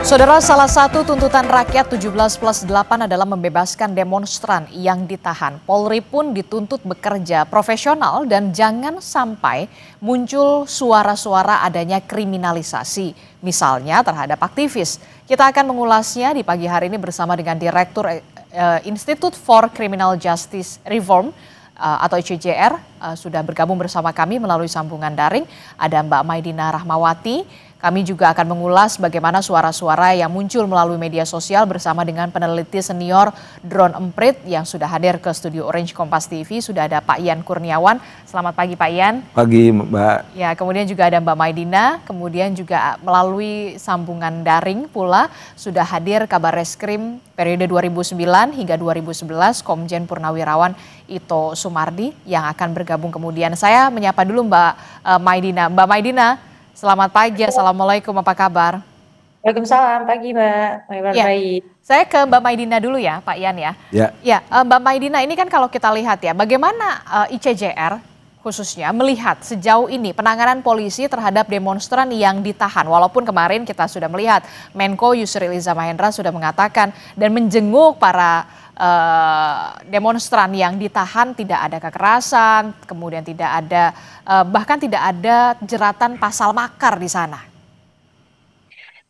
Saudara, salah satu tuntutan rakyat 17+8 adalah membebaskan demonstran yang ditahan. Polri pun dituntut bekerja profesional dan jangan sampai muncul suara-suara adanya kriminalisasi, misalnya terhadap aktivis. Kita akan mengulasnya di pagi hari ini bersama dengan Direktur Institute for Criminal Justice Reform atau ICJR, sudah bergabung bersama kami melalui sambungan daring. Ada Mbak Maidina Rahmawati. Kami juga akan mengulas bagaimana suara-suara yang muncul melalui media sosial bersama dengan peneliti senior Drone Emprit yang sudah hadir ke studio Orange Kompas TV. Sudah ada Pak Ian Kurniawan. Selamat pagi Pak Ian. Pagi Mbak. Ya, kemudian juga ada Mbak Maidina. Kemudian juga melalui sambungan daring pula sudah hadir Kabar Reskrim periode 2009 hingga 2011 Komjen Purnawirawan Ito Sumardi yang akan bergabung kemudian. Saya menyapa dulu Mbak Maidina. Mbak Maidina, selamat pagi, Assalamualaikum, apa kabar? Waalaikumsalam, pagi Mbak. Ya, saya ke Mbak Maidina dulu ya, Pak Ian ya. Ya, Mbak Maidina, ini kan kalau kita lihat ya, bagaimana ICJR khususnya melihat sejauh ini penanganan polisi terhadap demonstran yang ditahan. Walaupun kemarin kita sudah melihat Menko Yusril Iza Mahendra sudah mengatakan dan menjenguk para demonstran yang ditahan, tidak ada kekerasan, kemudian tidak ada bahkan tidak ada jeratan pasal makar di sana.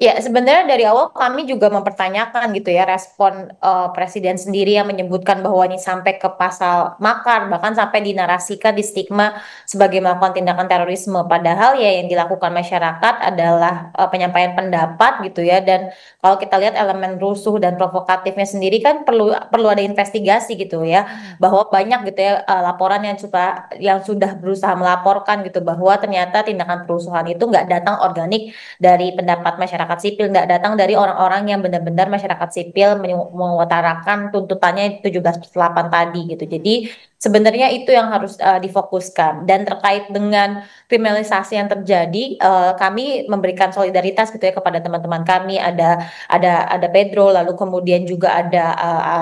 Ya, sebenarnya dari awal kami juga mempertanyakan gitu ya respon Presiden sendiri yang menyebutkan bahwa ini sampai ke pasal makar, bahkan sampai dinarasikan di stigma sebagai melakukan tindakan terorisme. Padahal ya yang dilakukan masyarakat adalah penyampaian pendapat gitu ya. Dan kalau kita lihat elemen rusuh dan provokatifnya sendiri kan perlu ada investigasi gitu ya. Bahwa banyak gitu ya laporan yang sudah berusaha melaporkan gitu bahwa ternyata tindakan perusuhan itu nggak datang organik dari pendapat masyarakat sipil, nggak datang dari orang-orang yang benar-benar masyarakat sipil mengutarakan tuntutannya 17+8 tadi gitu. Jadi sebenarnya itu yang harus difokuskan. Dan terkait dengan kriminalisasi yang terjadi, kami memberikan solidaritas gitu ya kepada teman-teman kami. Ada Pedro, lalu kemudian juga ada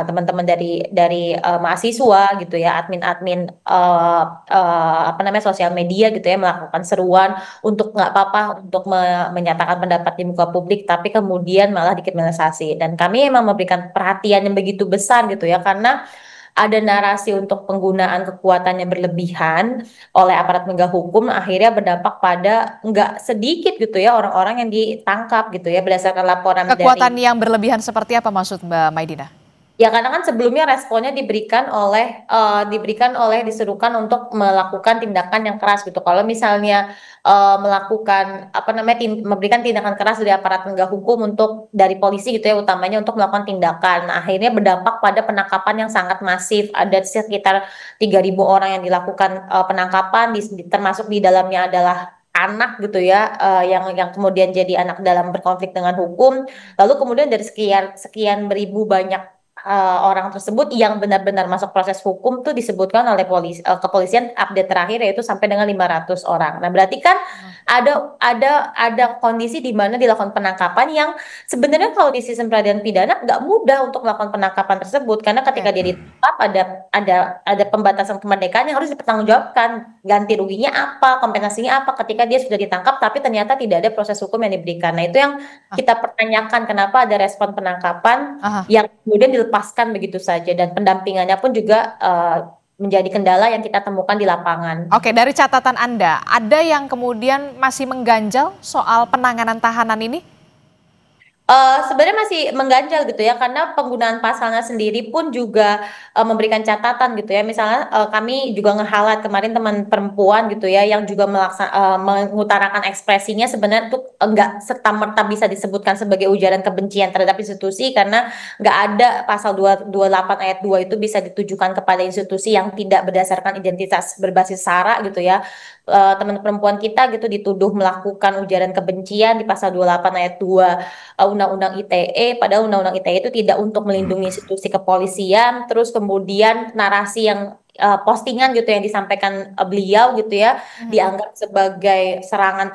teman-teman dari mahasiswa gitu ya, admin-admin apa namanya sosial media gitu ya, melakukan seruan untuk nggak apa-apa untuk menyatakan pendapat di muka publik, tapi kemudian malah dikriminalisasi. Dan kami memang memberikan perhatian yang begitu besar gitu ya, karena ada narasi untuk penggunaan kekuatannya berlebihan oleh aparat penegak hukum, akhirnya berdampak pada nggak sedikit gitu ya orang-orang yang ditangkap gitu ya berdasarkan laporan Kekuatan yang berlebihan seperti apa maksud Mbak Maidina? Ya, karena kan sebelumnya responnya disuruhkan untuk melakukan tindakan yang keras gitu. Kalau misalnya melakukan apa namanya memberikan tindakan keras dari aparat penegak hukum dari polisi gitu ya, utamanya untuk melakukan tindakan. Nah, akhirnya berdampak pada penangkapan yang sangat masif. Ada sekitar 3.000 orang yang dilakukan penangkapan, termasuk di dalamnya adalah anak gitu ya, yang kemudian jadi anak dalam berkonflik dengan hukum. Lalu kemudian dari sekian beribu banyak orang tersebut yang benar-benar masuk proses hukum tuh disebutkan oleh kepolisian update terakhir yaitu sampai dengan 500 orang. Nah, berarti kan ada kondisi di mana dilakukan penangkapan yang sebenarnya kalau di sistem peradilan pidana nggak mudah untuk melakukan penangkapan tersebut, karena ketika dia ditangkap ada pembatasan kemerdekaan yang harus dipertanggungjawabkan, ganti ruginya apa, kompensasinya apa ketika dia sudah ditangkap tapi ternyata tidak ada proses hukum yang diberikan. Nah, itu yang kita pertanyakan, kenapa ada respon penangkapan yang kemudian dilepaskan begitu saja, dan pendampingannya pun juga menjadi kendala yang kita temukan di lapangan. Oke, dari catatan Anda, ada yang kemudian masih mengganjal soal penanganan tahanan ini? Sebenarnya masih mengganjal gitu ya, karena penggunaan pasalnya sendiri pun juga memberikan catatan gitu ya. Misalnya kami juga nge-highlight kemarin teman perempuan gitu ya, yang juga mengutarakan ekspresinya sebenarnya tuh enggak serta-merta bisa disebutkan sebagai ujaran kebencian terhadap institusi, karena nggak ada pasal 228 ayat 2 itu bisa ditujukan kepada institusi yang tidak berdasarkan identitas berbasis sara gitu ya. Teman perempuan kita gitu dituduh melakukan ujaran kebencian di pasal 28 ayat 2 Undang-Undang ITE, padahal Undang-Undang ITE itu tidak untuk melindungi institusi kepolisian. Terus kemudian narasi yang postingan gitu yang disampaikan beliau gitu ya, dianggap sebagai serangan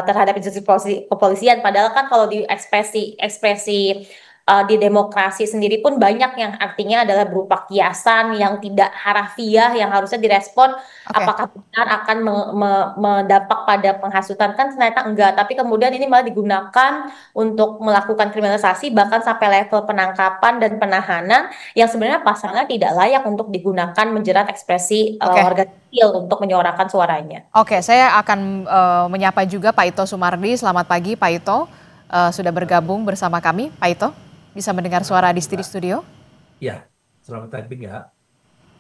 terhadap institusi kepolisian, padahal kan kalau di ekspresi di demokrasi sendiri pun banyak yang artinya adalah berupa kiasan yang tidak harafiah yang harusnya direspon Oke. apakah benar akan mendampak pada penghasutan, kan ternyata enggak, tapi kemudian ini malah digunakan untuk melakukan kriminalisasi bahkan sampai level penangkapan dan penahanan yang sebenarnya pasalnya tidak layak untuk digunakan menjerat ekspresi Oke. warga sipil untuk menyuarakan suaranya. Oke, saya akan menyapa juga Pak Ito Sumardi. Selamat pagi Pak Ito, sudah bergabung bersama kami. Pak Ito, bisa mendengar suara di studio? Ya, selamat pagi ya.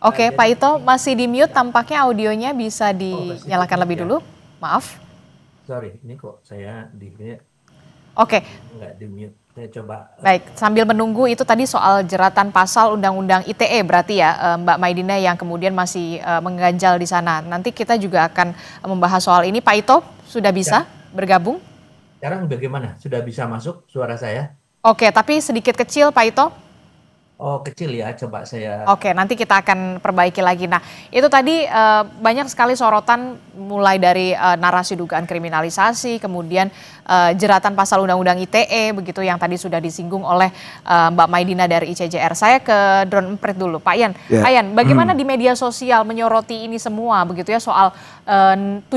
Oke, Jadi Pak Ito masih di mute, tampaknya audionya bisa dinyalakan lebih dulu. Maaf. Sorry, ini kok saya di mute. Oke. Enggak di mute. Saya coba. Baik, sambil menunggu itu tadi soal jeratan pasal Undang-Undang ITE berarti ya Mbak Maidina yang kemudian masih mengganjal di sana. Nanti kita juga akan membahas soal ini. Pak Ito sudah bisa bergabung? Sekarang bagaimana? Sudah bisa masuk suara saya? Oke, tapi sedikit kecil Pak Ito. Oh, kecil ya, coba saya. Oke, nanti kita akan perbaiki lagi. Nah, itu tadi banyak sekali sorotan mulai dari narasi dugaan kriminalisasi, kemudian jeratan pasal Undang-Undang ITE, begitu yang tadi sudah disinggung oleh Mbak Maidina dari ICJR. Saya ke Drone Emprit dulu, Pak Yan. Ya. Pak Yan, bagaimana di media sosial menyoroti ini semua, begitu ya, soal 17+8,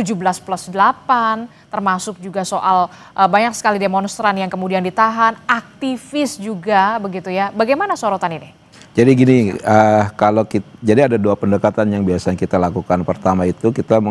termasuk juga soal banyak sekali demonstran yang kemudian ditahan, aktivis juga, begitu ya. Bagaimana sorotan ini? Jadi gini, jadi ada dua pendekatan yang biasanya kita lakukan. Pertama itu kita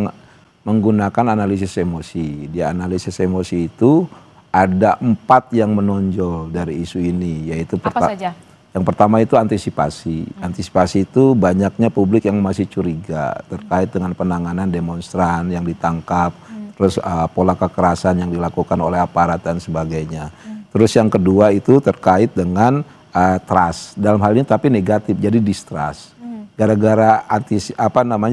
menggunakan analisis emosi. Di analisis emosi itu ada 4 yang menonjol dari isu ini, yaitu Apa saja? Yang pertama itu antisipasi. Antisipasi itu banyaknya publik yang masih curiga terkait dengan penanganan demonstran yang ditangkap, terus pola kekerasan yang dilakukan oleh aparat dan sebagainya. Terus yang kedua itu terkait dengan trust, dalam hal ini tapi negatif, jadi distrust. Gara-gara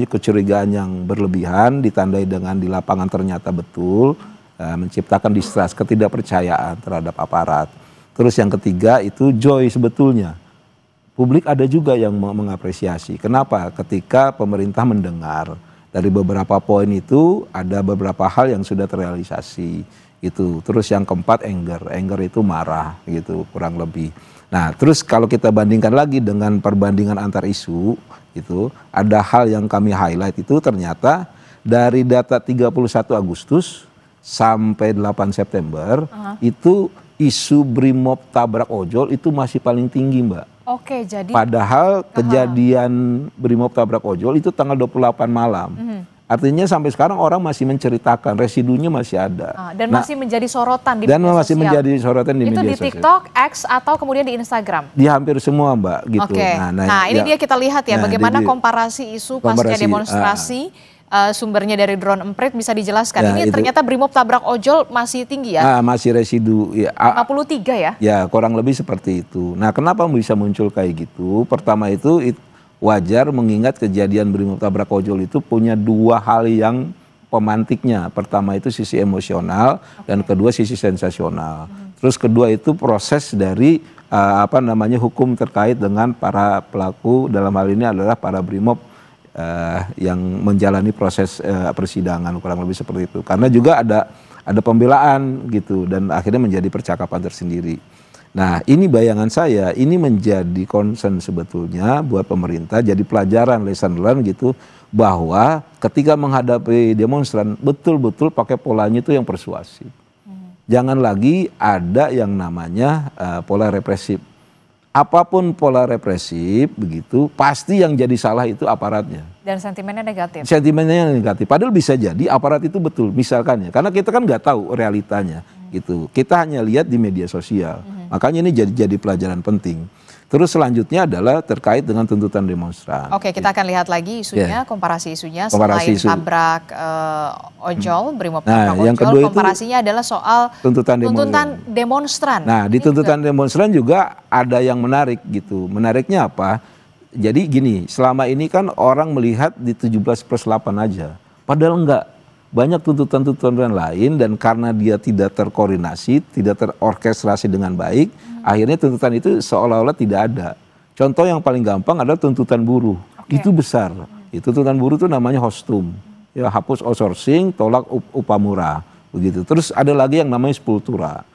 kecurigaan yang berlebihan ditandai dengan di lapangan ternyata betul, menciptakan distrust, ketidakpercayaan terhadap aparat. Terus yang ketiga itu joy sebetulnya. Publik ada juga yang mengapresiasi. Kenapa? Ketika pemerintah mendengar dari beberapa poin itu ada beberapa hal yang sudah terrealisasi itu. Terus yang keempat anger itu marah gitu kurang lebih. Nah, terus kalau kita bandingkan lagi dengan perbandingan antar isu itu ada hal yang kami highlight itu ternyata dari data 31 Agustus sampai 8 September itu isu Brimob tabrak ojol itu masih paling tinggi, Mbak. Oke, jadi padahal kejadian Brimob tabrak ojol itu tanggal 28 malam. Artinya sampai sekarang orang masih menceritakan, residunya masih ada. Dan masih menjadi sorotan di dan media masih sosial. menjadi sorotan di itu media di sosial. TikTok, X, atau kemudian di Instagram? Di hampir semua, Mbak, gitu. Oke. Nah, ini dia kita lihat ya bagaimana komparasi isu pasca demonstrasi. Sumbernya dari Drone Emprit, bisa dijelaskan. Ini ternyata Brimob tabrak ojol masih tinggi ya? Masih residu. 53 ya? Ya, kurang lebih seperti itu. Nah, kenapa bisa muncul kayak gitu? Pertama itu wajar mengingat kejadian Brimob tabrak ojol itu punya dua hal yang pemantiknya. Pertama itu sisi emosional dan kedua sisi sensasional. Terus kedua itu proses dari hukum terkait dengan para pelaku, dalam hal ini adalah para Brimob yang menjalani proses persidangan, kurang lebih seperti itu. Karena juga ada pembelaan gitu dan akhirnya menjadi percakapan tersendiri. Nah, ini bayangan saya, ini menjadi concern sebetulnya buat pemerintah, jadi pelajaran, lesson learn gitu, bahwa ketika menghadapi demonstran betul-betul pakai polanya itu yang persuasif. Jangan lagi ada yang namanya pola represif. Apapun pola represif begitu, pasti yang jadi salah itu aparatnya. Dan sentimennya negatif. Sentimennya negatif. Padahal bisa jadi aparat itu betul, misalkan ya. Karena kita kan nggak tahu realitanya gitu. Kita hanya lihat di media sosial. Makanya ini jadi pelajaran penting. Terus selanjutnya adalah terkait dengan tuntutan demonstran. Oke, kita akan lihat lagi isunya, komparasi isunya Komparasi selain isu. tabrak ojol, Brimob Nah, tabrak yang ojol, kedua itu komparasinya adalah soal tuntutan demonstran. Nah, di tuntutan demonstran juga ada yang menarik gitu. Menariknya apa? Jadi gini, selama ini kan orang melihat di 17+8 aja. Padahal enggak. Banyak tuntutan-tuntutan lain dan karena dia tidak terkoordinasi, tidak terorkestrasi dengan baik, akhirnya tuntutan itu seolah-olah tidak ada. Contoh yang paling gampang adalah tuntutan buruh. Itu besar. Itu tuntutan buruh itu namanya hostum. Ya, hapus outsourcing, tolak upah murah. Begitu. Terus ada lagi yang namanya sepultura.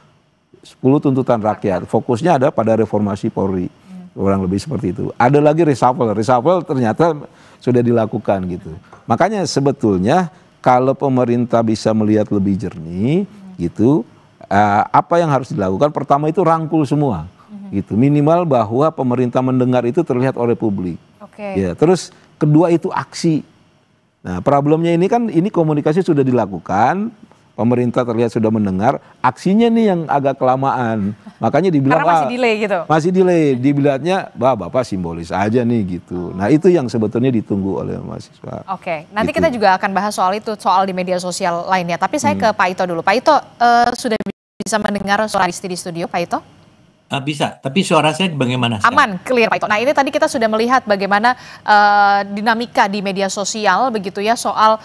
10 tuntutan rakyat. Fokusnya ada pada reformasi Polri. Kurang lebih seperti itu. Ada lagi reshuffle. Reshuffle ternyata sudah dilakukan gitu. Makanya sebetulnya kalau pemerintah bisa melihat lebih jernih gitu, apa yang harus dilakukan? Pertama itu rangkul semua. Gitu. Minimal bahwa pemerintah mendengar itu terlihat oleh publik. Ya, terus kedua itu aksi. Nah, problemnya ini kan ini komunikasi sudah dilakukan, pemerintah terlihat sudah mendengar, aksinya nih yang agak kelamaan. Makanya dibilang karena masih delay gitu. Masih delay, dibilangnya Bapak simbolis aja nih gitu. Nah, itu yang sebetulnya ditunggu oleh mahasiswa. Oke, nanti gitu. kita juga akan bahas soal itu, soal di media sosial lainnya. Tapi saya ke Pak Ito dulu. Pak Ito, sudah bisa mendengar suara Risti di studio, Pak Ito? Bisa, tapi suara saya bagaimana sekarang? Aman, clear Pak Ito. Nah, ini tadi kita sudah melihat bagaimana dinamika di media sosial begitu ya soal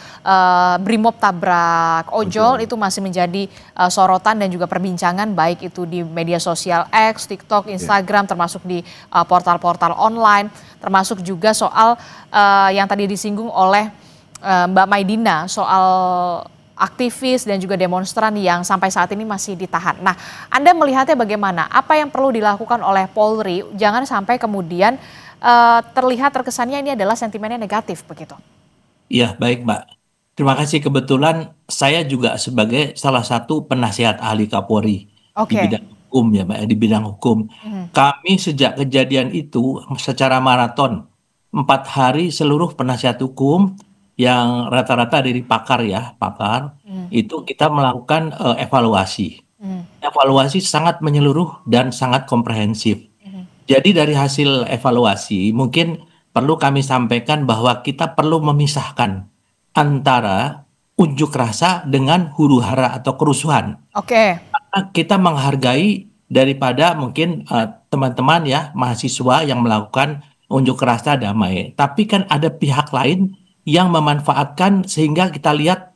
Brimob tabrak ojol itu masih menjadi sorotan dan juga perbincangan baik itu di media sosial X, TikTok, Instagram, termasuk di portal-portal online, termasuk juga soal yang tadi disinggung oleh Mbak Maidina soal aktivis dan juga demonstran yang sampai saat ini masih ditahan. Nah, Anda melihatnya bagaimana? Apa yang perlu dilakukan oleh Polri? Jangan sampai kemudian terlihat terkesannya ini adalah sentimennya negatif begitu. Iya, baik Mbak. Terima kasih. Kebetulan saya juga sebagai salah satu penasihat ahli Kapolri di bidang hukum ya Mbak, di bidang hukum. Kami sejak kejadian itu secara maraton 4 hari seluruh penasihat hukum yang rata-rata dari pakar itu kita melakukan evaluasi. Evaluasi sangat menyeluruh dan sangat komprehensif. Jadi dari hasil evaluasi mungkin perlu kami sampaikan bahwa kita perlu memisahkan antara unjuk rasa dengan huru-hara atau kerusuhan. Karena kita menghargai daripada mungkin teman-teman ya mahasiswa yang melakukan unjuk rasa damai. Tapi kan ada pihak lain yang memanfaatkan sehingga kita lihat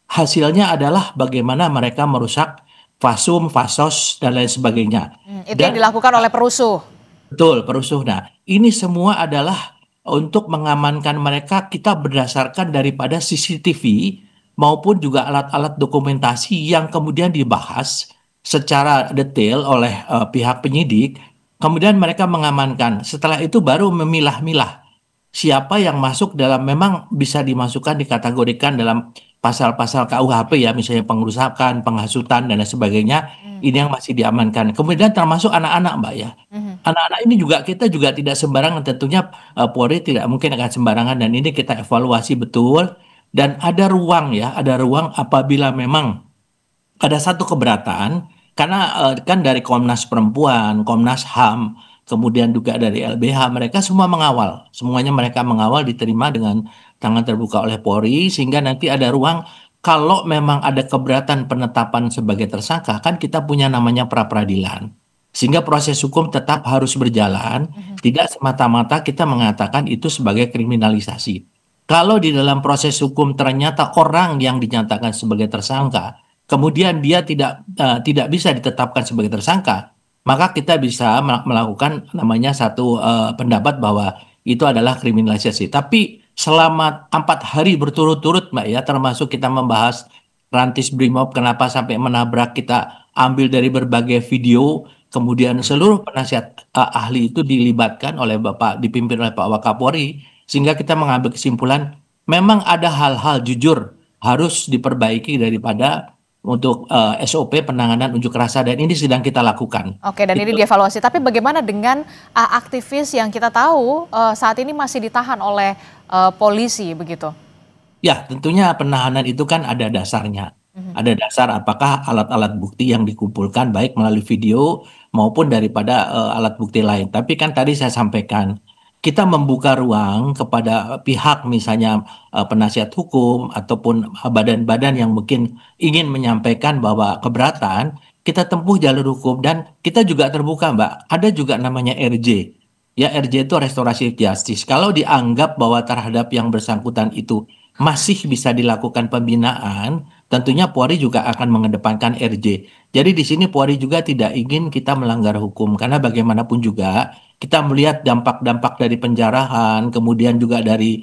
hasilnya adalah bagaimana mereka merusak fasum, fasos, dan lain sebagainya. Itu yang dilakukan oleh perusuh. Betul, perusuh. Nah, ini semua adalah untuk mengamankan mereka kita berdasarkan daripada CCTV maupun juga alat-alat dokumentasi yang kemudian dibahas secara detail oleh pihak penyidik. Kemudian mereka mengamankan. Setelah itu baru memilah-milah siapa yang masuk dalam memang bisa dimasukkan dikategorikan dalam pasal-pasal KUHP ya, misalnya pengerusakan, penghasutan dan lain sebagainya. Ini yang masih diamankan. Kemudian termasuk anak-anak Mbak ya. Anak-anak ini juga kita juga tidak sembarangan, tentunya Polri tidak mungkin akan sembarangan, dan ini kita evaluasi betul dan ada ruang ya, ada ruang apabila memang ada satu keberatan karena kan dari Komnas Perempuan, Komnas HAM, kemudian juga dari LBH, mereka semua mengawal. Semuanya mereka mengawal, diterima dengan tangan terbuka oleh Polri, sehingga nanti ada ruang kalau memang ada keberatan penetapan sebagai tersangka, kan kita punya namanya pra-peradilan. Sehingga proses hukum tetap harus berjalan, tidak semata-mata kita mengatakan itu sebagai kriminalisasi. Kalau di dalam proses hukum ternyata orang yang dinyatakan sebagai tersangka, kemudian dia tidak bisa ditetapkan sebagai tersangka, maka kita bisa melakukan namanya satu pendapat bahwa itu adalah kriminalisasi. Tapi selama 4 hari berturut-turut Mbak ya, termasuk kita membahas Rantis Brimob kenapa sampai menabrak, kita ambil dari berbagai video, kemudian seluruh penasihat ahli itu dilibatkan oleh dipimpin oleh Pak Wakapolri, sehingga kita mengambil kesimpulan memang ada hal-hal jujur harus diperbaiki daripada untuk SOP penanganan unjuk rasa, dan ini sedang kita lakukan. Oke, dan ini dievaluasi. Tapi bagaimana dengan aktivis yang kita tahu saat ini masih ditahan oleh polisi begitu? Ya, tentunya penahanan itu kan ada dasarnya. Ada dasar apakah alat-alat bukti yang dikumpulkan baik melalui video maupun daripada alat bukti lain. Tapi kan tadi saya sampaikan, kita membuka ruang kepada pihak misalnya penasihat hukum ataupun badan-badan yang mungkin ingin menyampaikan bahwa keberatan, kita tempuh jalur hukum, dan kita juga terbuka Mbak. Ada juga namanya RJ. Ya, RJ itu restoratif justice. Kalau dianggap bahwa terhadap yang bersangkutan itu masih bisa dilakukan pembinaan, tentunya Polri juga akan mengedepankan RJ. Jadi di sini Polri juga tidak ingin kita melanggar hukum, karena bagaimanapun juga kita melihat dampak-dampak dari penjarahan, kemudian juga dari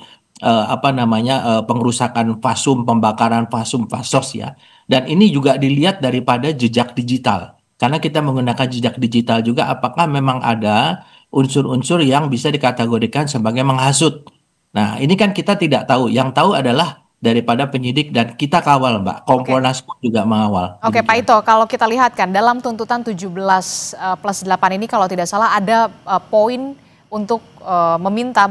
pengerusakan fasum, pembakaran fasum, fasos ya. Dan ini juga dilihat daripada jejak digital. Karena kita menggunakan jejak digital juga, apakah memang ada unsur-unsur yang bisa dikategorikan sebagai menghasut. Nah, ini kan kita tidak tahu. Yang tahu adalah daripada penyidik dan kita kawal, Mbak. Oke. Kompolnas pun juga mengawal. Oke, Pak Demikian. Ito, kalau kita lihat kan dalam tuntutan 17+8 ini kalau tidak salah ada poin untuk meminta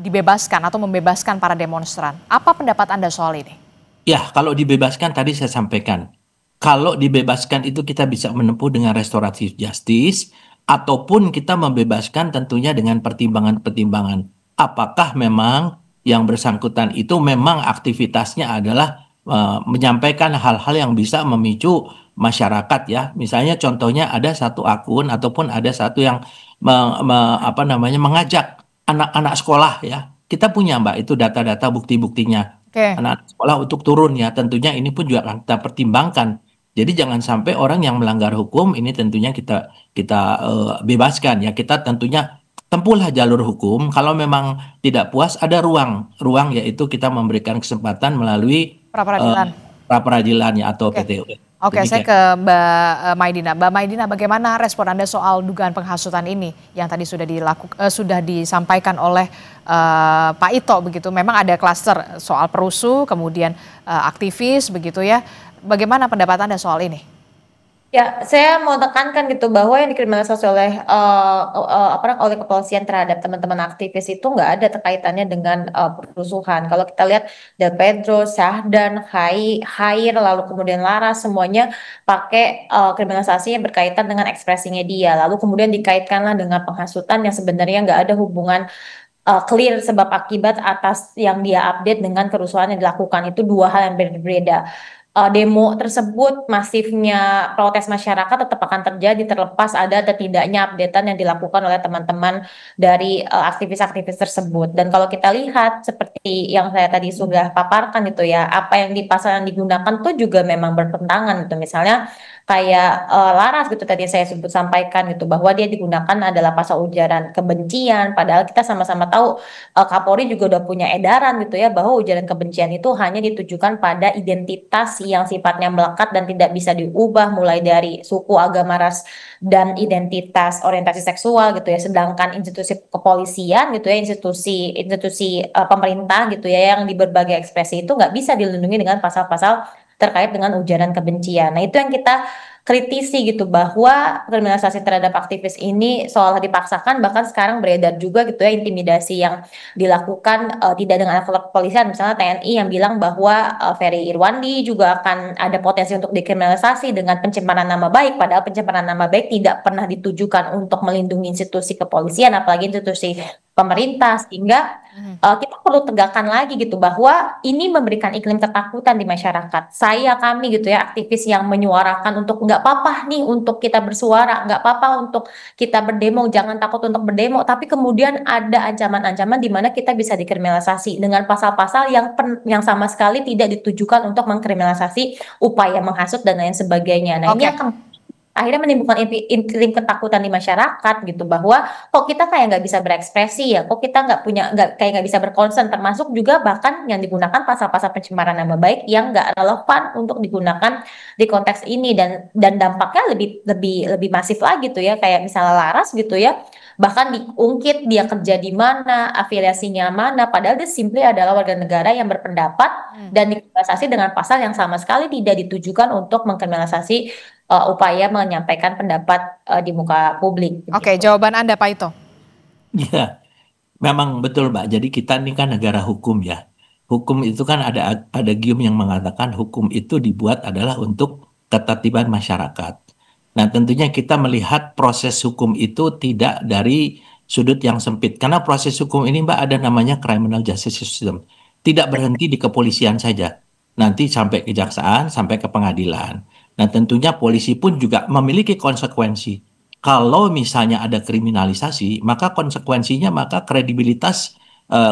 dibebaskan atau membebaskan para demonstran. Apa pendapat Anda soal ini? Ya, kalau dibebaskan tadi saya sampaikan. Kalau dibebaskan itu kita bisa menempuh dengan restoratif justice ataupun kita membebaskan tentunya dengan pertimbangan-pertimbangan. Apakah memang yang bersangkutan itu memang aktivitasnya adalah menyampaikan hal-hal yang bisa memicu masyarakat ya. Misalnya contohnya ada satu akun ataupun ada satu yang mengajak anak-anak sekolah ya. Kita punya Mbak itu data-data bukti-buktinya Oke. anak sekolah untuk turun ya, tentunya ini pun juga akan kita pertimbangkan. Jadi jangan sampai orang yang melanggar hukum ini tentunya kita bebaskan ya. Kita tentunya tempuhlah jalur hukum. Kalau memang tidak puas ada ruang yaitu kita memberikan kesempatan melalui Pra-peradilan. pra-peradilan ya atau Oke. PTU. Oke, saya Demikian. ke Mbak Maidina. Mbak Maidina, bagaimana respon Anda soal dugaan penghasutan ini yang tadi sudah disampaikan oleh Pak Ito begitu? Memang ada klaster soal perusuh, kemudian aktivis begitu ya. Bagaimana pendapat Anda soal ini? Ya, saya mau tekankan gitu bahwa yang dikriminalisasi oleh oleh kepolisian terhadap teman-teman aktivis itu nggak ada terkaitannya dengan perusuhan. Kalau kita lihat Del Pedro, Syahdan, Khair, lalu kemudian Laras, semuanya pakai kriminalisasi yang berkaitan dengan ekspresinya dia. Lalu kemudian dikaitkanlah dengan penghasutan yang sebenarnya nggak ada hubungan clear sebab akibat atas yang dia update dengan kerusuhan yang dilakukan. Itu dua hal yang berbeda. Demo tersebut, masifnya protes masyarakat tetap akan terjadi terlepas ada atau tidaknya updatean yang dilakukan oleh teman-teman dari aktivis-aktivis tersebut. Dan kalau kita lihat seperti yang saya tadi sudah paparkan gitu ya, apa yang di pasal yang digunakan tuh juga memang bertentangan gitu. Misalnya kayak Laras gitu tadi saya sampaikan gitu bahwa dia digunakan adalah pasal ujaran kebencian, padahal kita sama-sama tahu Kapolri juga udah punya edaran gitu ya bahwa ujaran kebencian itu hanya ditujukan pada identitas yang sifatnya melekat dan tidak bisa diubah mulai dari suku, agama, ras, dan identitas orientasi seksual gitu ya. Sedangkan institusi kepolisian gitu ya, institusi pemerintah gitu ya yang di berbagai ekspresi itu nggak bisa dilindungi dengan pasal-pasal terkait dengan ujaran kebencian. Nah, itu yang kita kritisi gitu bahwa kriminalisasi terhadap aktivis ini seolah dipaksakan, bahkan sekarang beredar juga gitu ya intimidasi yang dilakukan tidak dengan alat kepolisian, misalnya TNI yang bilang bahwa Ferry Irwandi juga akan ada potensi untuk dikriminalisasi dengan pencemaran nama baik, padahal pencemaran nama baik tidak pernah ditujukan untuk melindungi institusi kepolisian apalagi institusi pemerintah, sehingga kita perlu tegakkan lagi gitu bahwa ini memberikan iklim ketakutan di masyarakat. Kami gitu ya aktivis yang menyuarakan untuk nggak apa-apa nih untuk kita bersuara, nggak apa-apa untuk kita berdemo, jangan takut untuk berdemo, tapi kemudian ada ancaman-ancaman di mana kita bisa dikriminalisasi dengan pasal-pasal yang sama sekali tidak ditujukan untuk mengkriminalisasi upaya menghasut dan lain sebagainya. Nah, ini Oke. akan akhirnya menimbulkan iklim ketakutan di masyarakat gitu bahwa kok kita kayak nggak bisa berekspresi ya, kok kita nggak bisa berkonsen, termasuk juga bahkan yang digunakan pasal-pasal pencemaran nama baik yang nggak relevan untuk digunakan di konteks ini, dan dampaknya lebih masif lagi tuh ya, kayak misalnya Laras gitu ya, bahkan diungkit dia kerja di mana, afiliasinya mana, padahal dia simply adalah warga negara yang berpendapat dan dikriminalisasi dengan pasal yang sama sekali tidak ditujukan untuk mengkriminalisasi upaya menyampaikan pendapat di muka publik. Oke, Begitu. jawaban Anda Pak Ito. Ya, memang betul Mbak. Jadi kita ini kan negara hukum ya. Hukum itu kan ada gium yang mengatakan hukum itu dibuat adalah untuk ketertiban masyarakat. Nah, tentunya kita melihat proses hukum itu tidak dari sudut yang sempit. Karena proses hukum ini Mbak ada namanya criminal justice system. Tidak berhenti di kepolisian saja. Nanti sampai kejaksaan, sampai ke pengadilan. Nah, tentunya polisi pun juga memiliki konsekuensi. Kalau misalnya ada kriminalisasi, maka konsekuensinya maka kredibilitas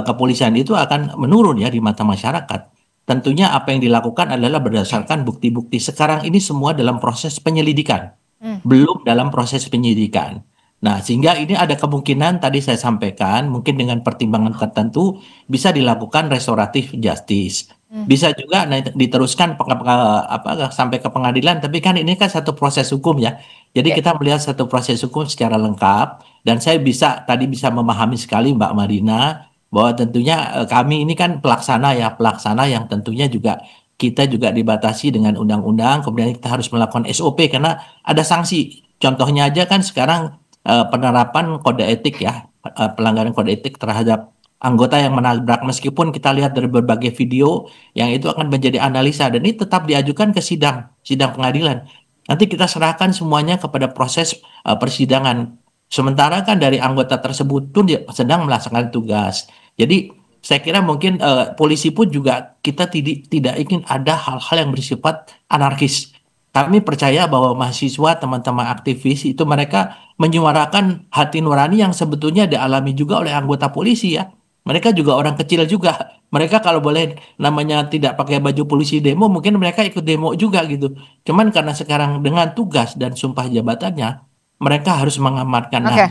kepolisian itu akan menurun ya di mata masyarakat. Tentunya apa yang dilakukan adalah berdasarkan bukti-bukti. Sekarang ini semua dalam proses penyelidikan, belum dalam proses penyidikan. Nah, sehingga ini ada kemungkinan tadi saya sampaikan mungkin dengan pertimbangan tertentu bisa dilakukan restoratif justice. Bisa juga diteruskan sampai ke pengadilan, tapi kan ini kan satu proses hukum ya. Jadi kita melihat satu proses hukum secara lengkap, dan saya tadi bisa memahami sekali Mbak Madina bahwa tentunya kami ini kan pelaksana yang tentunya juga kita juga dibatasi dengan undang-undang, kemudian kita harus melakukan SOP karena ada sanksi. Contohnya aja kan sekarang penerapan kode etik ya, pelanggaran kode etik terhadap anggota yang menabrak, meskipun kita lihat dari berbagai video yang itu akan menjadi analisa dan ini tetap diajukan ke sidang pengadilan. Nanti kita serahkan semuanya kepada proses persidangan. Sementara kan dari anggota tersebut pun dia sedang melaksanakan tugas. Jadi saya kira mungkin polisi pun juga kita tidak ingin ada hal-hal yang bersifat anarkis. Kami percaya bahwa mahasiswa, teman-teman aktivis itu mereka menyuarakan hati nurani yang sebetulnya dialami juga oleh anggota polisi ya. Mereka juga orang kecil juga. Mereka kalau boleh namanya tidak pakai baju polisi demo, mungkin mereka ikut demo juga gitu. Cuman karena sekarang dengan tugas dan sumpah jabatannya, mereka harus mengamankan. Nah,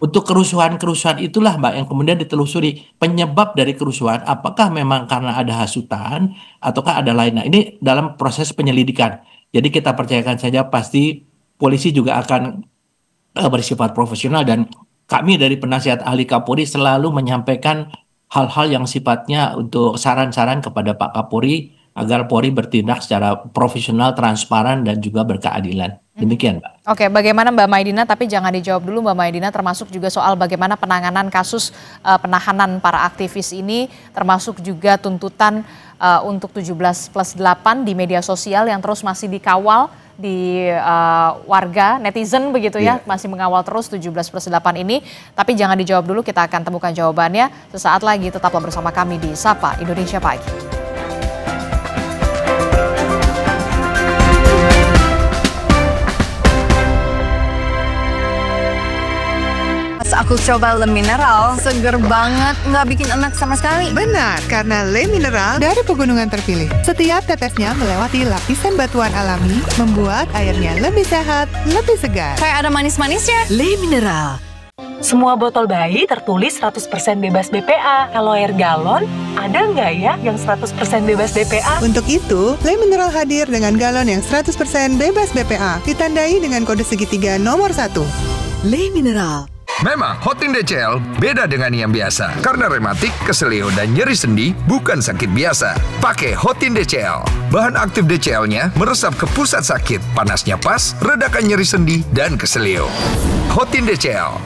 untuk kerusuhan-kerusuhan itulah Mbak yang kemudian ditelusuri penyebab dari kerusuhan. Apakah memang karena ada hasutan ataukah ada lain. Nah, ini dalam proses penyelidikan. Jadi kita percayakan saja pasti polisi juga akan bersifat profesional dan kami dari penasihat ahli Kapolri selalu menyampaikan hal-hal yang sifatnya untuk saran-saran kepada Pak Kapolri agar Polri bertindak secara profesional, transparan, dan juga berkeadilan. Demikian, Mbak. Oke, bagaimana Mbak Maidina? Tapi jangan dijawab dulu Mbak Maidina, termasuk juga soal bagaimana penanganan kasus penahanan para aktivis ini, termasuk juga tuntutan untuk 17+8 di media sosial yang terus masih dikawal di warga netizen begitu ya, masih mengawal terus 17+8 ini. Tapi jangan dijawab dulu, kita akan temukan jawabannya sesaat lagi. Tetaplah bersama kami di Sapa Indonesia Pagi. Aku coba Le Mineral, seger banget, nggak bikin enak sama sekali. Benar, karena Le Mineral dari pegunungan terpilih. Setiap tetesnya melewati lapisan batuan alami, membuat airnya lebih sehat, lebih segar. Kayak ada manis-manisnya. Le Mineral. Semua botol bayi tertulis 100% bebas BPA. Kalau air galon, ada nggak ya yang 100% bebas BPA? Untuk itu, Le Mineral hadir dengan galon yang 100% bebas BPA, ditandai dengan kode segitiga nomor 1. Le Mineral. Memang, Hotin DCL beda dengan yang biasa. Karena rematik, keselio, dan nyeri sendi bukan sakit biasa. Pakai Hotin DCL. Bahan aktif DCL-nya meresap ke pusat sakit. Panasnya pas, redakan nyeri sendi dan keselio. Hotin DCL.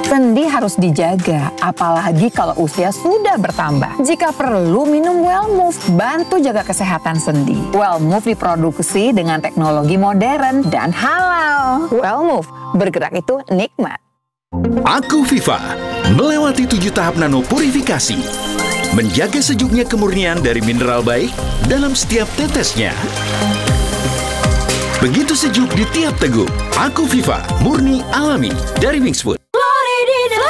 Sendi harus dijaga, apalagi kalau usia sudah bertambah. Jika perlu, minum Wellmove, bantu jaga kesehatan sendi. Wellmove diproduksi dengan teknologi modern dan halal. Wellmove, bergerak itu nikmat. Aku Viva, melewati 7 tahap nano purifikasi. Menjaga sejuknya kemurnian dari mineral baik dalam setiap tetesnya. Begitu sejuk di tiap teguk. Aku Viva, murni alami dari Wingswood.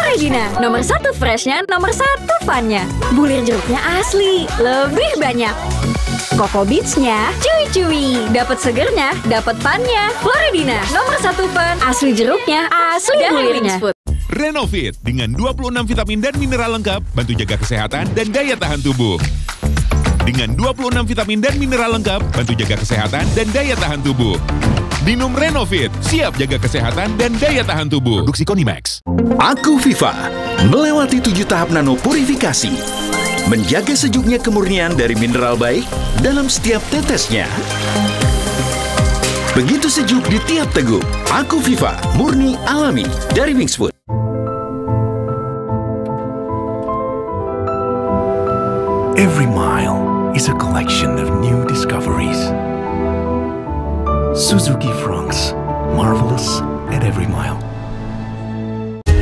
Floridina, nomor 1 freshnya, nomor 1 funnya. Bulir jeruknya asli, lebih banyak. Coco Beats-nya cuy-cuy, dapat segernya, dapat funnya. Floridina, nomor 1 fun, asli jeruknya, asli bulirnya. Renovit dengan 26 vitamin dan mineral lengkap, bantu jaga kesehatan dan daya tahan tubuh. Dengan 26 vitamin dan mineral lengkap, bantu jaga kesehatan dan daya tahan tubuh. Minum Renovit, siap jaga kesehatan dan daya tahan tubuh. Produksi Konimax. Aku Viva, melewati 7 tahap nano purifikasi. Menjaga sejuknya kemurnian dari mineral baik dalam setiap tetesnya. Begitu sejuk di tiap teguk. Aku Viva, murni alami dari Wingswood. Every mile is a collection of new discoveries. Suzuki Franks, marvelous at every mile.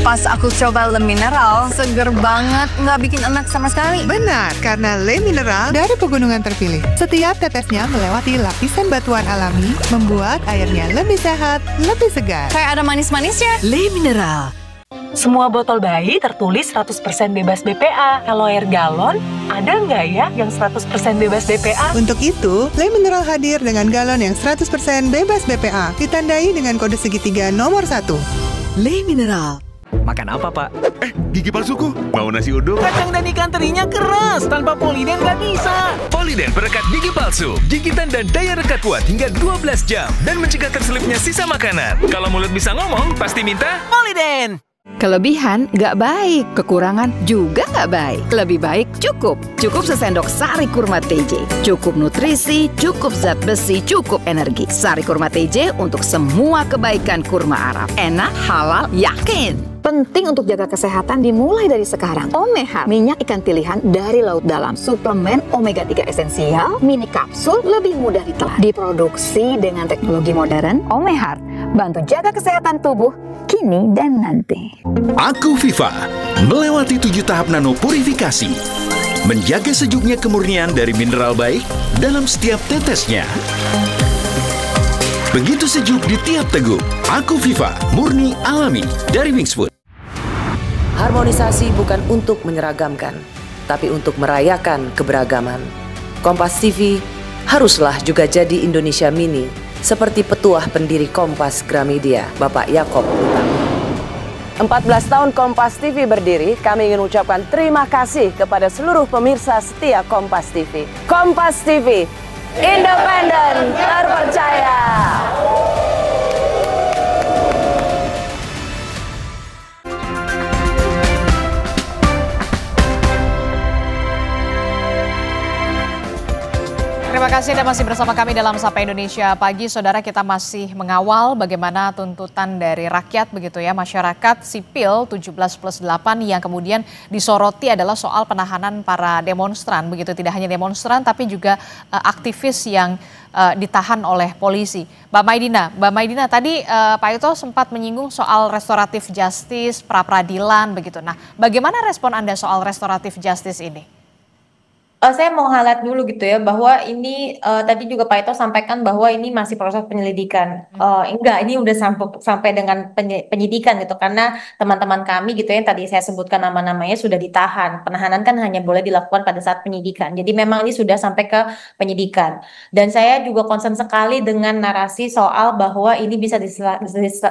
Pas aku coba Le Mineral, seger banget, nggak bikin enak sama sekali. Benar, karena Le Mineral dari pegunungan terpilih. Setiap tetesnya melewati lapisan batuan alami, membuat airnya lebih sehat, lebih segar. Kayak ada manis-manisnya. Le Mineral. Semua botol bayi tertulis 100% bebas BPA. Kalau air galon, ada nggak ya yang 100% bebas BPA? Untuk itu, Le Mineral hadir dengan galon yang 100% bebas BPA, ditandai dengan kode segitiga nomor 1. Le Mineral. Makan apa, Pak? gigi palsuku. Mau nasi uduk? Kacang dan ikan terinya keras, tanpa Poliden nggak bisa. Poliden perekat gigi palsu, gigitan dan daya rekat kuat hingga 12 jam dan mencegah terselipnya sisa makanan. Kalau mulut bisa ngomong, pasti minta Poliden. Kelebihan nggak baik, kekurangan juga nggak baik. Lebih baik cukup. Cukup sesendok Sari Kurma TJ. Cukup nutrisi, cukup zat besi, cukup energi. Sari Kurma TJ untuk semua kebaikan kurma Arab. Enak, halal, yakin. Penting untuk jaga kesehatan dimulai dari sekarang. Omehar, minyak ikan pilihan dari laut dalam. Suplemen omega 3 esensial, mini kapsul lebih mudah ditelan. Diproduksi dengan teknologi modern. Omehar, bantu jaga kesehatan tubuh kini dan nanti. Aku Viva melewati 7 tahap nano purifikasi, menjaga sejuknya kemurnian dari mineral baik dalam setiap tetesnya. Begitu sejuk di tiap teguk. Aku Viva, murni alami dari Wingsfood. Harmonisasi bukan untuk menyeragamkan, tapi untuk merayakan keberagaman. Kompas TV haruslah juga jadi Indonesia Mini, seperti petuah pendiri Kompas Gramedia, Bapak Yakob Utama. 14 tahun Kompas TV berdiri, kami ingin ucapkan terima kasih kepada seluruh pemirsa setia Kompas TV. Kompas TV, independen, terpercaya. Terima kasih Anda masih bersama kami dalam Sapa Indonesia Pagi. Saudara, kita masih mengawal bagaimana tuntutan dari rakyat begitu ya, masyarakat sipil 17+8 yang kemudian disoroti adalah soal penahanan para demonstran begitu. Tidak hanya demonstran tapi juga aktivis yang ditahan oleh polisi. Mbak Maidina tadi Pak Ito sempat menyinggung soal restoratif justice, pra-peradilan begitu. Nah, bagaimana respon Anda soal restoratif justice ini? Saya mau highlight dulu gitu ya, bahwa ini tadi juga Pak Ito sampaikan bahwa ini masih proses penyelidikan. Enggak, ini udah sampai dengan penyidikan gitu, karena teman-teman kami gitu ya, yang tadi saya sebutkan nama-namanya sudah ditahan. Penahanan kan hanya boleh dilakukan pada saat penyidikan. Jadi memang ini sudah sampai ke penyidikan. Dan saya juga concern sekali dengan narasi soal bahwa ini bisa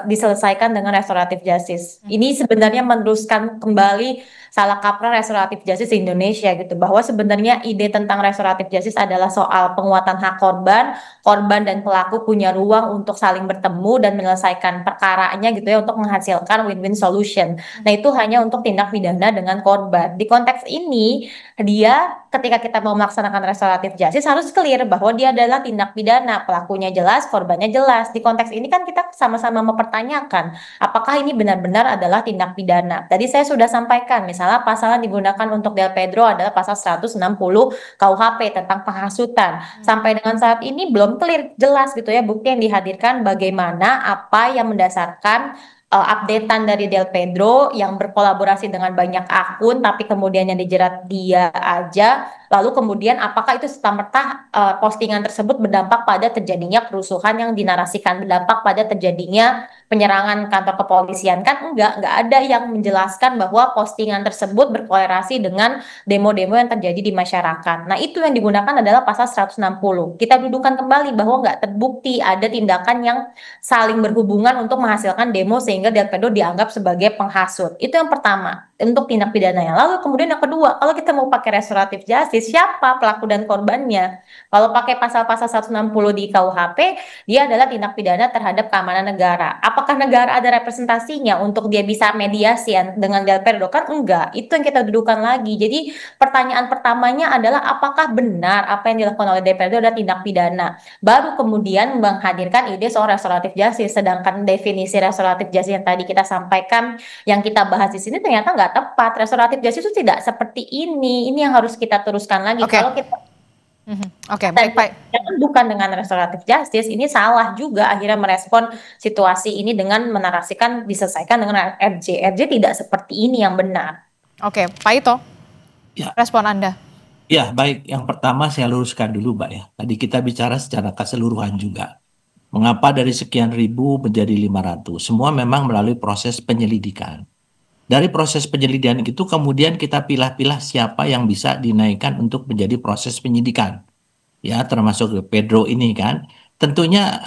diselesaikan dengan restoratif justice. Ini sebenarnya meneruskan kembali salah kaprah restoratif justice di Indonesia gitu, bahwa sebenarnya ide tentang restoratif justice adalah soal penguatan hak korban dan pelaku punya ruang untuk saling bertemu dan menyelesaikan perkaranya gitu ya, untuk menghasilkan win-win solution. Nah, itu hanya untuk tindak pidana dengan korban. Di konteks ini, dia ketika kita mau melaksanakan restoratif justice harus clear bahwa dia adalah tindak pidana, pelakunya jelas, korbannya jelas. Di konteks ini kan kita sama-sama mempertanyakan apakah ini benar-benar adalah tindak pidana. Tadi saya sudah sampaikan, misalnya pasal yang digunakan untuk Del Pedro adalah pasal 160 KUHP tentang penghasutan. Sampai dengan saat ini belum clear, jelas gitu ya, bukti yang dihadirkan bagaimana apa yang mendasarkan updatean dari Del Pedro yang berkolaborasi dengan banyak akun, tapi kemudian yang dijerat dia aja. Lalu kemudian apakah itu serta-merta postingan tersebut berdampak pada terjadinya kerusuhan yang dinarasikan, berdampak pada terjadinya penyerangan kantor kepolisian? Kan enggak ada yang menjelaskan bahwa postingan tersebut berkorelasi dengan demo-demo yang terjadi di masyarakat. Nah, itu yang digunakan adalah pasal 160. Kita dudukkan kembali bahwa nggak terbukti ada tindakan yang saling berhubungan untuk menghasilkan demo sehingga Del Pedro dianggap sebagai penghasut. Itu yang pertama, untuk tindak pidananya. Lalu kemudian yang kedua, kalau kita mau pakai restoratif justice, siapa pelaku dan korbannya? Kalau pakai pasal-pasal 160 di KUHP, dia adalah tindak pidana terhadap keamanan negara. Apakah negara ada representasinya untuk dia bisa mediasi dengan Del Pedro? Kan enggak. Itu yang kita dudukan lagi. Jadi pertanyaan pertamanya adalah apakah benar apa yang dilakukan oleh Del Pedro adalah tindak pidana? Baru kemudian menghadirkan ide soal restoratif justice. Sedangkan definisi restoratif justice yang tadi kita sampaikan, yang kita bahas di sini ternyata nggak tepat. Restoratif justice itu tidak seperti ini. Ini yang harus kita teruskan lagi. Kalau kita baik Pak. Bukan dengan restoratif justice, ini salah juga akhirnya merespon situasi ini dengan menarasikan diselesaikan dengan RJ. RJ tidak seperti ini yang benar. Oke, Pak Ito, respon Anda. Ya, baik. Yang pertama saya luruskan dulu, Mbak ya. Tadi kita bicara secara keseluruhan juga. Mengapa dari sekian ribu menjadi 500? Semua memang melalui proses penyelidikan. Dari proses penyelidikan itu kemudian kita pilah-pilah siapa yang bisa dinaikkan untuk menjadi proses penyidikan. Ya, termasuk Pedro ini kan. Tentunya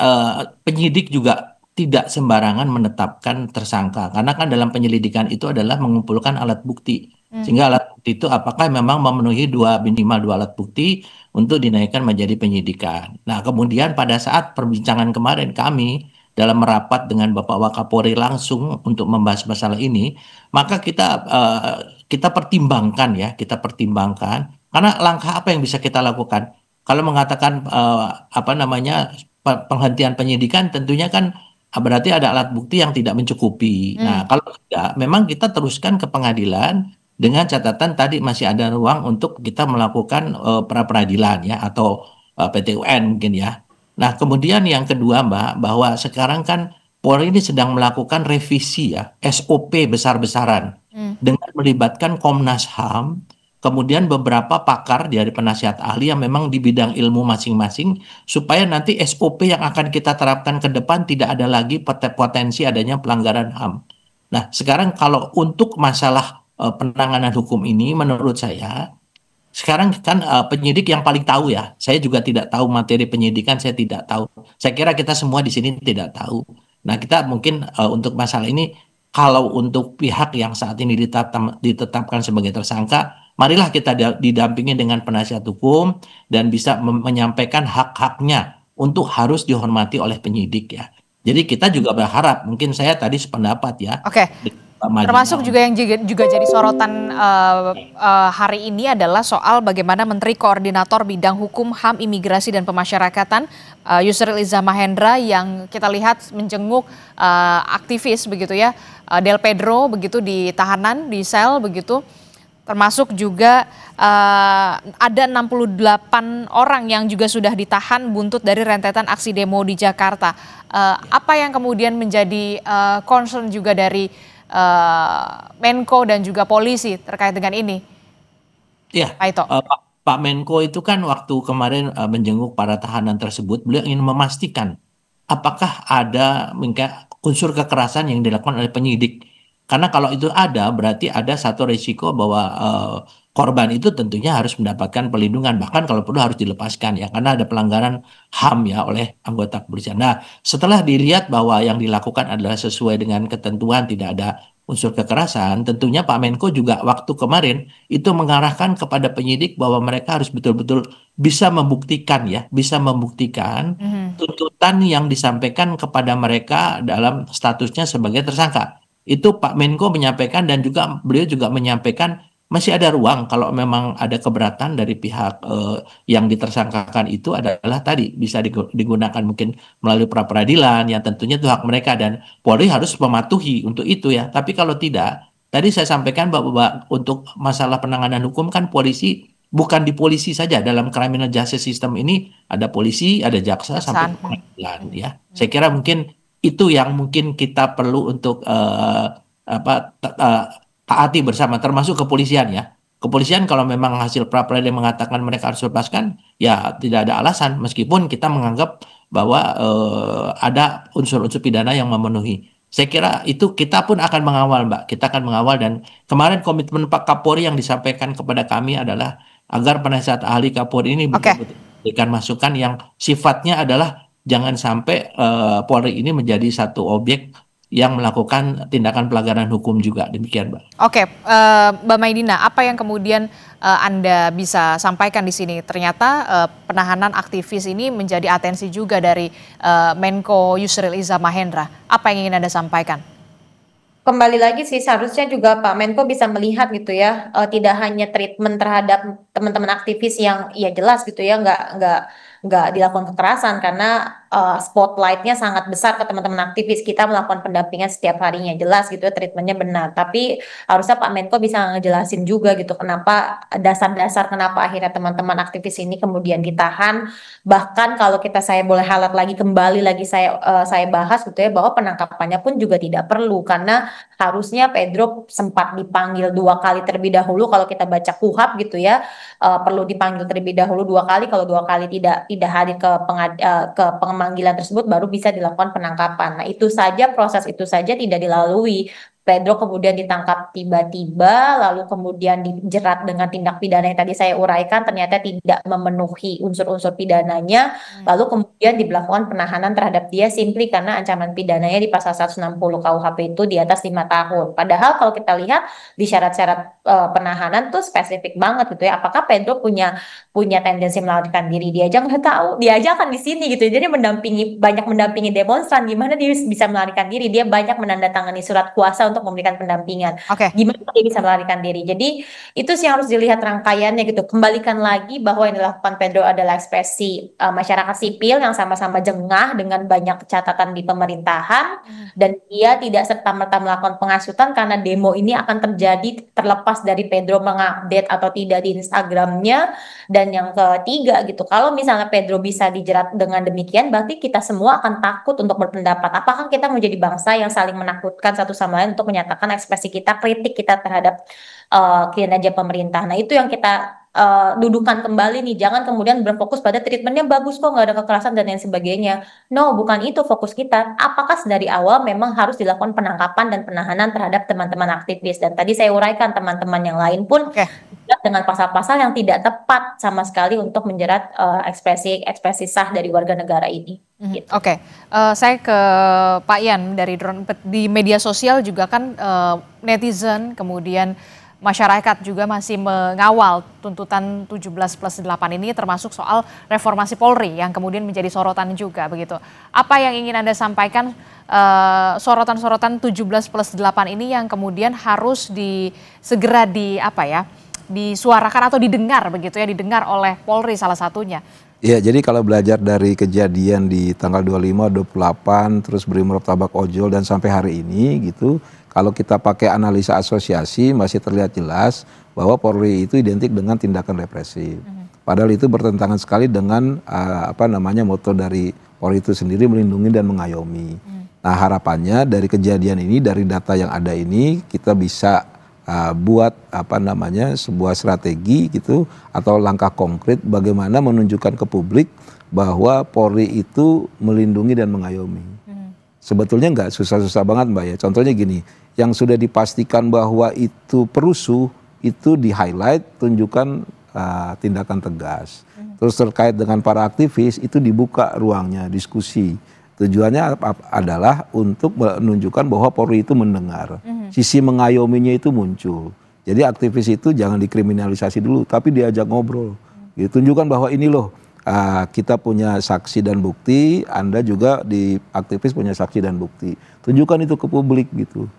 penyidik juga tidak sembarangan menetapkan tersangka karena kan dalam penyelidikan itu adalah mengumpulkan alat bukti. Sehingga alat bukti itu apakah memang memenuhi minimal dua alat bukti untuk dinaikkan menjadi penyidikan. Nah, kemudian pada saat perbincangan kemarin kami dalam merapat dengan Bapak Wakapolri langsung untuk membahas masalah ini, maka kita pertimbangkan ya, kita pertimbangkan karena langkah apa yang bisa kita lakukan. Kalau mengatakan penghentian penyidikan tentunya kan berarti ada alat bukti yang tidak mencukupi. Nah, kalau tidak, memang kita teruskan ke pengadilan dengan catatan tadi masih ada ruang untuk kita melakukan pra peradilan ya atau PT UN mungkin ya. Nah, kemudian yang kedua Mbak, bahwa sekarang kan Polri ini sedang melakukan revisi ya SOP besar-besaran dengan melibatkan Komnas HAM, kemudian beberapa pakar dari penasihat ahli yang memang di bidang ilmu masing-masing supaya nanti SOP yang akan kita terapkan ke depan tidak ada lagi potensi adanya pelanggaran HAM. Nah, sekarang kalau untuk masalah penanganan hukum ini menurut saya sekarang kan penyidik yang paling tahu ya. Saya juga tidak tahu materi penyidikan, saya tidak tahu. Saya kira kita semua di sini tidak tahu. Nah, kita mungkin untuk masalah ini kalau untuk pihak yang saat ini ditetapkan sebagai tersangka, marilah kita didampingi dengan penasihat hukum dan bisa menyampaikan hak-haknya untuk harus dihormati oleh penyidik ya. Jadi kita juga berharap, mungkin saya tadi sependapat ya. Oke. Termasuk juga yang juga jadi sorotan hari ini adalah soal bagaimana Menteri Koordinator Bidang Hukum, HAM, Imigrasi dan Pemasyarakatan Yusril Iza Mahendra yang kita lihat menjenguk aktivis begitu ya, Del Pedro begitu di tahanan di sel begitu. Termasuk juga ada 68 orang yang juga sudah ditahan buntut dari rentetan aksi demo di Jakarta. Apa yang kemudian menjadi concern juga dari Menko dan juga polisi terkait dengan ini? Ya, Pak Menko itu kan waktu kemarin menjenguk para tahanan tersebut, beliau ingin memastikan apakah ada unsur kekerasan yang dilakukan oleh penyidik. Karena kalau itu ada, berarti ada satu risiko bahwa korban itu tentunya harus mendapatkan perlindungan. Bahkan kalau perlu harus dilepaskan ya, karena ada pelanggaran HAM ya oleh anggota kepolisian. Nah, setelah dilihat bahwa yang dilakukan adalah sesuai dengan ketentuan, tidak ada unsur kekerasan, tentunya Pak Menko juga waktu kemarin itu mengarahkan kepada penyidik bahwa mereka harus betul-betul bisa membuktikan ya, bisa membuktikan tuntutan yang disampaikan kepada mereka dalam statusnya sebagai tersangka. Itu Pak Menko menyampaikan dan juga beliau juga menyampaikan masih ada ruang kalau memang ada keberatan dari pihak yang ditersangkakan itu adalah tadi bisa digunakan mungkin melalui pra peradilan yang tentunya itu hak mereka dan Polri harus mematuhi untuk itu ya. Tapi kalau tidak, tadi saya sampaikan bahwa untuk masalah penanganan hukum kan polisi bukan di polisi saja dalam criminal justice system ini ada polisi, ada jaksa sampai pengadilan ya. Saya kira mungkin itu yang mungkin kita perlu untuk taati bersama, termasuk kepolisian ya. Kepolisian kalau memang hasil pra peradilan mengatakan mereka harus lepaskan, ya tidak ada alasan meskipun kita menganggap bahwa ada unsur-unsur pidana yang memenuhi. Saya kira itu kita pun akan mengawal Mbak, kita akan mengawal dan kemarin komitmen Pak Kapolri yang disampaikan kepada kami adalah agar penasihat ahli Kapolri ini betul-betul memberikan masukan yang sifatnya adalah jangan sampai Polri ini menjadi satu objek yang melakukan tindakan pelanggaran hukum juga. Demikian, Mbak. Oke, Mbak Maidina, apa yang kemudian Anda bisa sampaikan di sini? Ternyata penahanan aktivis ini menjadi atensi juga dari Menko Yusril Iza Mahendra. Apa yang ingin Anda sampaikan? Kembali lagi sih seharusnya juga Pak Menko bisa melihat gitu ya, tidak hanya treatment terhadap teman-teman aktivis yang ya jelas gitu ya nggak dilakukan kekerasan karena spotlightnya sangat besar ke teman-teman aktivis, kita melakukan pendampingan setiap harinya jelas gitu ya treatmentnya benar, tapi harusnya Pak Menko bisa ngejelasin juga gitu kenapa dasar-dasar kenapa akhirnya teman-teman aktivis ini kemudian ditahan. Bahkan kalau saya boleh highlight lagi kembali lagi saya bahas gitu ya bahwa penangkapannya pun juga tidak perlu karena harusnya Pedro sempat dipanggil 2 kali terlebih dahulu kalau kita baca KUHAP gitu ya, perlu dipanggil terlebih dahulu 2 kali, kalau 2 kali tidak hadir ke pemanggilan tersebut baru bisa dilakukan penangkapan. Nah, proses itu saja tidak dilalui. Pedro kemudian ditangkap tiba-tiba, lalu kemudian dijerat dengan tindak pidana yang tadi saya uraikan, ternyata tidak memenuhi unsur-unsur pidananya, lalu kemudian diberlakukan penahanan terhadap dia simply karena ancaman pidananya di pasal 160 KUHP itu di atas 5 tahun. Padahal kalau kita lihat di syarat-syarat penahanan tuh spesifik banget gitu ya. Apakah Pedro punya tendensi melarikan diri? Dia aja nggak tahu, dia aja akan di sini gitu. Jadi banyak mendampingi demonstran, gimana dia bisa melarikan diri? Dia banyak menandatangani surat kuasa untuk memberikan pendampingan. Gimana dia bisa melarikan diri? Jadi itu sih harus dilihat rangkaiannya gitu. Kembalikan lagi bahwa yang dilakukan Pedro adalah ekspresi masyarakat sipil yang sama-sama jengah dengan banyak catatan di pemerintahan, dan dia tidak serta-merta melakukan penghasutan karena demo ini akan terjadi terlepas dari Pedro mengupdate atau tidak di Instagramnya. Dan yang ketiga gitu, kalau misalnya Pedro bisa dijerat dengan demikian, berarti kita semua akan takut untuk berpendapat. Apakah kita menjadi bangsa yang saling menakutkan satu sama lain untuk menyatakan ekspresi kita, kritik kita terhadap kinerja pemerintah. Nah itu yang kita dudukan kembali nih, jangan kemudian berfokus pada treatmentnya bagus kok, nggak ada kekerasan dan lain sebagainya. No, bukan itu fokus kita. Apakah dari awal memang harus dilakukan penangkapan dan penahanan terhadap teman-teman aktivis? Dan tadi saya uraikan teman-teman yang lain pun dengan pasal-pasal yang tidak tepat sama sekali untuk menjerat ekspresi sah dari warga negara ini. Gitu. Saya ke Pak Ian dari Drone. Di media sosial juga kan netizen kemudian masyarakat juga masih mengawal tuntutan 17+8 ini, termasuk soal reformasi Polri yang kemudian menjadi sorotan juga begitu. Apa yang ingin Anda sampaikan sorotan-sorotan 17+8 ini yang kemudian harus segera disuarakan atau didengar begitu ya, didengar oleh Polri salah satunya. Ya, jadi kalau belajar dari kejadian di tanggal 25, 28, terus Brimob Tabak Ojol dan sampai hari ini gitu, kalau kita pakai analisa asosiasi masih terlihat jelas bahwa Polri itu identik dengan tindakan represif. Padahal itu bertentangan sekali dengan moto dari Polri itu sendiri, melindungi dan mengayomi. Nah harapannya dari kejadian ini, dari data yang ada ini, kita bisa buat sebuah strategi gitu atau langkah konkret bagaimana menunjukkan ke publik bahwa Polri itu melindungi dan mengayomi. Sebetulnya nggak susah-susah banget Mbak ya. Contohnya gini, yang sudah dipastikan bahwa itu perusuh itu di highlight, tunjukkan tindakan tegas. Terus terkait dengan para aktivis itu dibuka ruangnya diskusi. Tujuannya adalah untuk menunjukkan bahwa Polri itu mendengar. Sisi mengayominya itu muncul. Jadi aktivis itu jangan dikriminalisasi dulu, tapi diajak ngobrol. Tunjukkan bahwa ini loh, kita punya saksi dan bukti, Anda juga di aktivis punya saksi dan bukti. Tunjukkan itu ke publik gitu.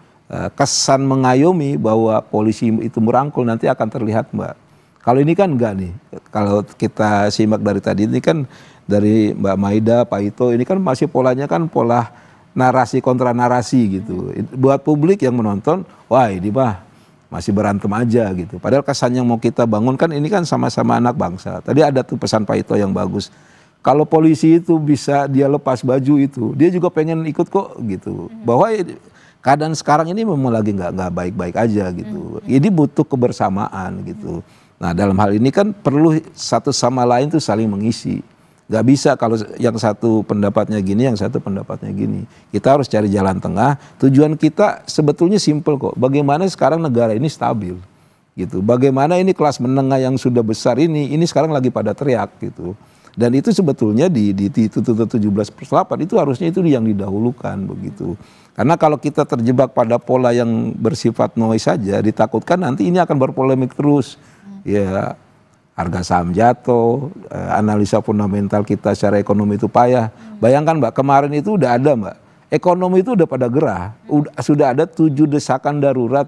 Kesan mengayomi bahwa polisi itu merangkul nanti akan terlihat Mbak. Kalau ini kan enggak nih. Kalau kita simak dari tadi ini kan dari Mbak Maida, Pak Ito, ini kan masih polanya kan pola narasi kontra narasi gitu. Buat publik yang menonton, wah ini mah masih berantem aja gitu. Padahal kesan yang mau kita bangun kan ini kan sama-sama anak bangsa. Tadi ada tuh pesan Pak Ito yang bagus. Kalau polisi itu bisa dia lepas baju itu, dia juga pengen ikut kok gitu. Bahwa keadaan sekarang ini memang lagi nggak baik-baik aja gitu. Ini butuh kebersamaan gitu. Nah dalam hal ini kan perlu satu sama lain tuh saling mengisi. Gak bisa kalau yang satu pendapatnya gini, yang satu pendapatnya gini. Kita harus cari jalan tengah. Tujuan kita sebetulnya simpel kok. Bagaimana sekarang negara ini stabil, gitu. Bagaimana ini kelas menengah yang sudah besar ini sekarang lagi pada teriak, gitu. Dan itu sebetulnya di tuntutan 17+8 itu harusnya itu yang didahulukan, begitu. Karena kalau kita terjebak pada pola yang bersifat noise saja, ditakutkan nanti ini akan berpolemik terus, ya. Harga saham jatuh, analisa fundamental kita secara ekonomi itu payah. Bayangkan Mbak, kemarin itu udah ada Mbak, ekonomi itu udah pada gerah, sudah ada 7 desakan darurat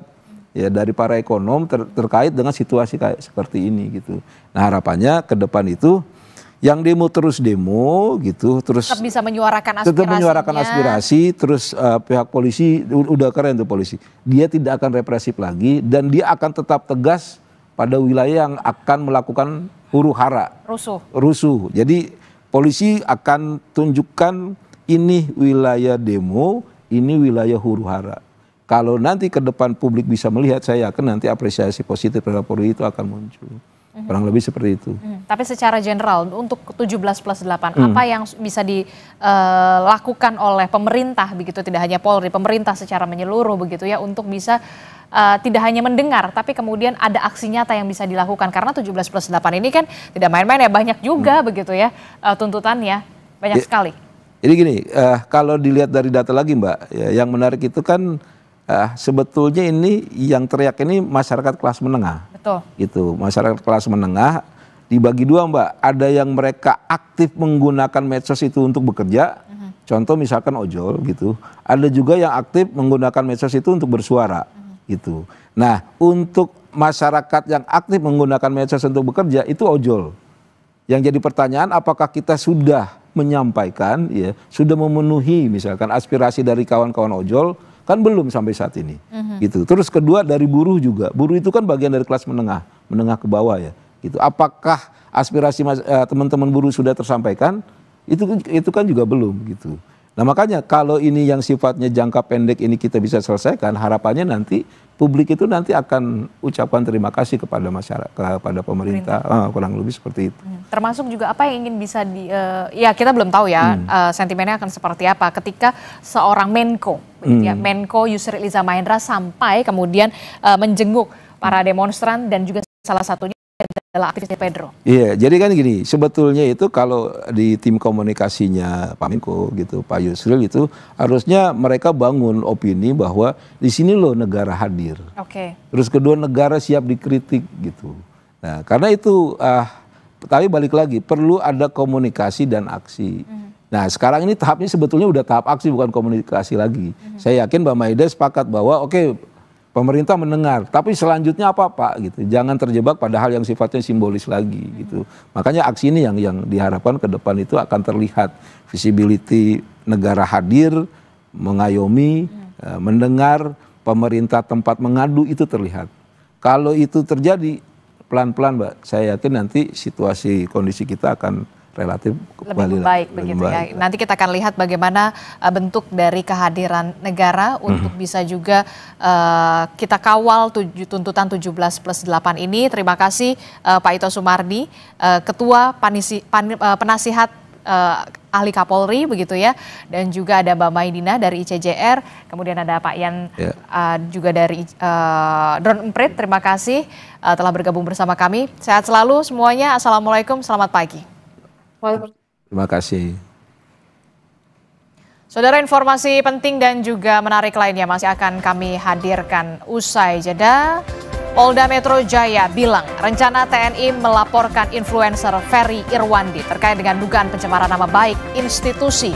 ya dari para ekonom terkait dengan situasi kayak seperti ini gitu. Nah harapannya ke depan itu yang demo terus demo gitu, terus tetap bisa menyuarakan aspirasinya. Tetap menyuarakan aspirasi, terus pihak polisi udah keren tuh polisi, dia tidak akan represif lagi dan dia akan tetap tegas pada wilayah yang akan melakukan huru hara, rusuh. Jadi polisi akan tunjukkan ini wilayah demo, ini wilayah huru hara. Kalau nanti ke depan publik bisa melihat, saya yakin nanti apresiasi positif terhadap Polri itu akan muncul. Kurang lebih seperti itu. Tapi secara general untuk 17+8 apa yang bisa dilakukan oleh pemerintah begitu, tidak hanya Polri, pemerintah secara menyeluruh begitu ya, untuk bisa tidak hanya mendengar tapi kemudian ada aksi nyata yang bisa dilakukan, karena 17+8 ini kan tidak main-main ya, banyak juga begitu ya tuntutannya, banyak sekali. Jadi gini, kalau dilihat dari data lagi Mbak, ya, yang menarik itu kan sebetulnya ini yang teriak ini masyarakat kelas menengah. Betul. Gitu, masyarakat kelas menengah dibagi dua Mbak, ada yang mereka aktif menggunakan medsos itu untuk bekerja, contoh misalkan ojol gitu, ada juga yang aktif menggunakan medsos itu untuk bersuara gitu. Nah, untuk masyarakat yang aktif menggunakan medsos untuk bekerja itu ojol. Yang jadi pertanyaan, apakah kita sudah menyampaikan, ya, sudah memenuhi misalkan aspirasi dari kawan-kawan ojol? Kan belum sampai saat ini, gitu. Terus kedua dari buruh juga, buruh itu kan bagian dari kelas menengah, menengah ke bawah ya, gitu. Apakah aspirasi teman-teman buruh sudah tersampaikan? Itu kan juga belum, gitu. Nah makanya kalau ini yang sifatnya jangka pendek ini kita bisa selesaikan, harapannya nanti publik itu nanti akan ucapan terima kasih kepada masyarakat, kepada pemerintah, kurang lebih seperti itu. Termasuk juga apa yang ingin bisa ya kita belum tahu ya sentimennya akan seperti apa ketika seorang Menko, ya, Menko Yusril Iza Mahendra sampai kemudian menjenguk para demonstran dan juga salah satunya adalah aktivis Pedro. Iya, jadi kan gini, sebetulnya itu kalau di tim komunikasinya Pak Menko gitu, Pak Yusril itu harusnya mereka bangun opini bahwa di sini loh negara hadir. Oke. Terus kedua negara siap dikritik gitu. Nah, karena itu tapi balik lagi perlu ada komunikasi dan aksi. Nah, sekarang ini tahapnya sebetulnya udah tahap aksi bukan komunikasi lagi. Saya yakin Mbak Maida sepakat bahwa oke, pemerintah mendengar, tapi selanjutnya apa Pak gitu. Jangan terjebak pada hal yang sifatnya simbolis lagi gitu. Makanya aksi ini yang diharapkan ke depan itu akan terlihat visibility negara hadir, mengayomi, mendengar, pemerintah tempat mengadu itu terlihat. Kalau itu terjadi pelan-pelan Mbak, saya yakin nanti situasi kondisi kita akan relatif lebih baik begitu ya. Nanti kita akan lihat bagaimana bentuk dari kehadiran negara untuk bisa juga kita kawal tuntutan 17+8 ini. Terima kasih Pak Ito Sumardi, Ketua Penasihat Ahli Kapolri begitu ya, dan juga ada Mbak Maidina dari ICJR, kemudian ada Pak Yan juga dari Drone Emprit. Terima kasih telah bergabung bersama kami. Sehat selalu semuanya. Assalamualaikum, selamat pagi. Terima kasih. Saudara, informasi penting dan juga menarik lainnya masih akan kami hadirkan usai jeda. Polda Metro Jaya bilang rencana TNI melaporkan influencer Ferry Irwandi terkait dengan dugaan pencemaran nama baik institusi.